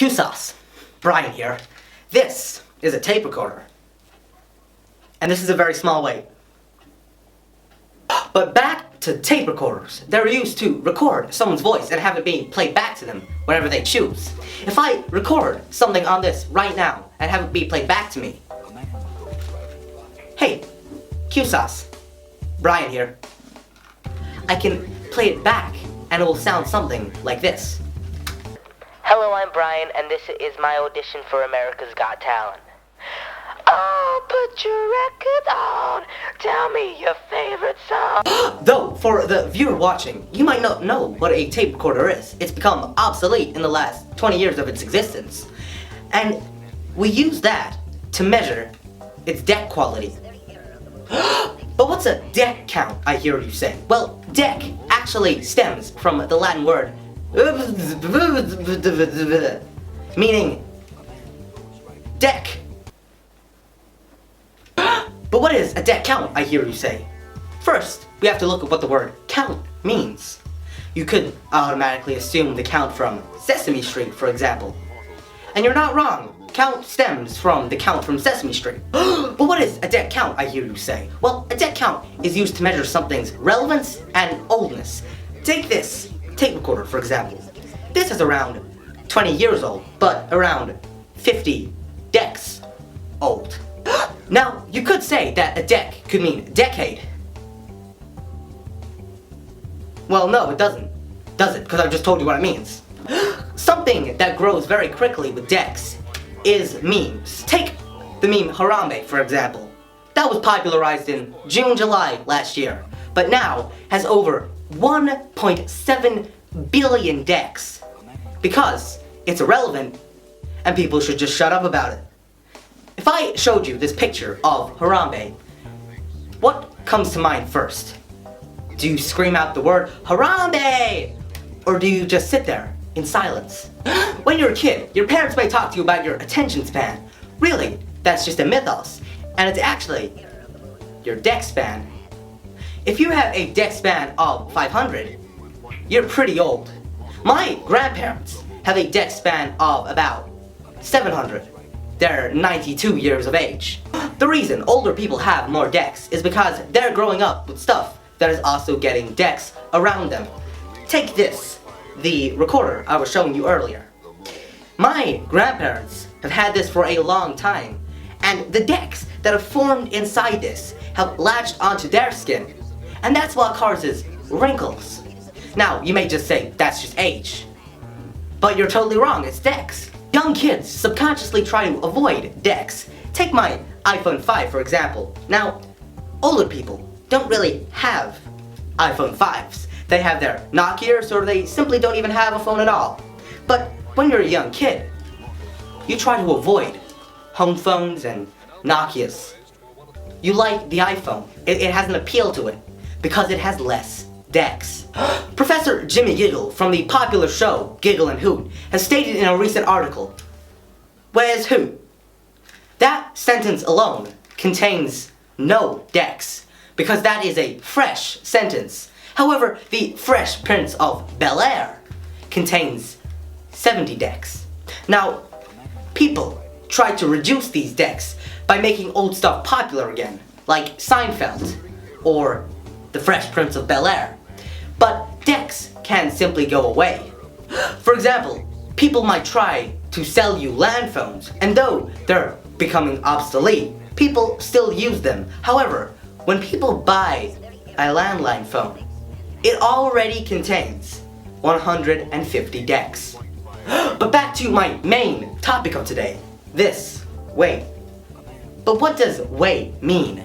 Qsause, Brian here. This is a tape recorder. And this is a very small weight. But back to tape recorders. They're used to record someone's voice and have it being played back to them whenever they choose. If I record something on this right now and have it be played back to me. Hey, Qsause, Brian here. I can play it back and it will sound something like this. Hello, I'm Brian, and this is my audition for America's Got Talent. Oh, put your record on. Tell me your favorite song. Though, for the viewer watching, you might not know what a tape recorder is. It's become obsolete in the last 20 years of its existence. And we use that to measure its DEC quality. But what's a DEC count, I hear you say? Well, DEC actually stems from the Latin word meaning deck. But what is a DEC count, I hear you say? First, we have to look at what the word count means. You could automatically assume the count from Sesame Street, for example. And you're not wrong. Count stems from the count from Sesame Street. But what is a DEC count, I hear you say? Well, a DEC count is used to measure something's relevance and oldness. Take this tape recorder, for example. This is around 20 years old, but around 50 DECs old. Now, you could say that a DEC could mean decade. Well, no, it doesn't. Does it? Because I've just told you what it means. Something that grows very quickly with DECs is memes. Take the meme Harambe, for example. That was popularized in June, July last year, but now has over 1.7 billion DECs because it's irrelevant and people should just shut up about it. If I showed you this picture of Harambe, what comes to mind first? Do you scream out the word Harambe? Or do you just sit there in silence? When you're a kid, your parents may talk to you about your attention span. Really, that's just a mythos, and it's actually your DEC span. If you have a DEC span of 500, you're pretty old. My grandparents have a DEC span of about 700. They're 92 years of age. The reason older people have more DECs is because they're growing up with stuff that is also getting DECs around them. Take this, the recorder I was showing you earlier. My grandparents have had this for a long time, and the DECs that have formed inside this have latched onto their skin, and that's what causes wrinkles. Now, you may just say that's just age, but you're totally wrong, it's DECs. Young kids subconsciously try to avoid DECs. Take my iPhone 5 for example. Now, older people don't really have iPhone 5s. They have their Nokias, or they simply don't even have a phone at all. But when you're a young kid, you try to avoid home phones and Nokias. You like the iPhone. It has an appeal to it because it has less DECs. Professor Jimmy Giggle from the popular show Giggle and Hoot has stated in a recent article, "Where's Hoot?" That sentence alone contains no DECs because that is a fresh sentence. However, the Fresh Prince of Bel-Air contains 70 DECs. Now, people try to reduce these DECs by making old stuff popular again, like Seinfeld or the Fresh Prince of Bel-Air. But DECs can simply go away. For example, people might try to sell you land phones, and though they're becoming obsolete, people still use them. However, when people buy a landline phone, it already contains 150 DECs. But back to my main topic of today, this weight. But what does weight mean?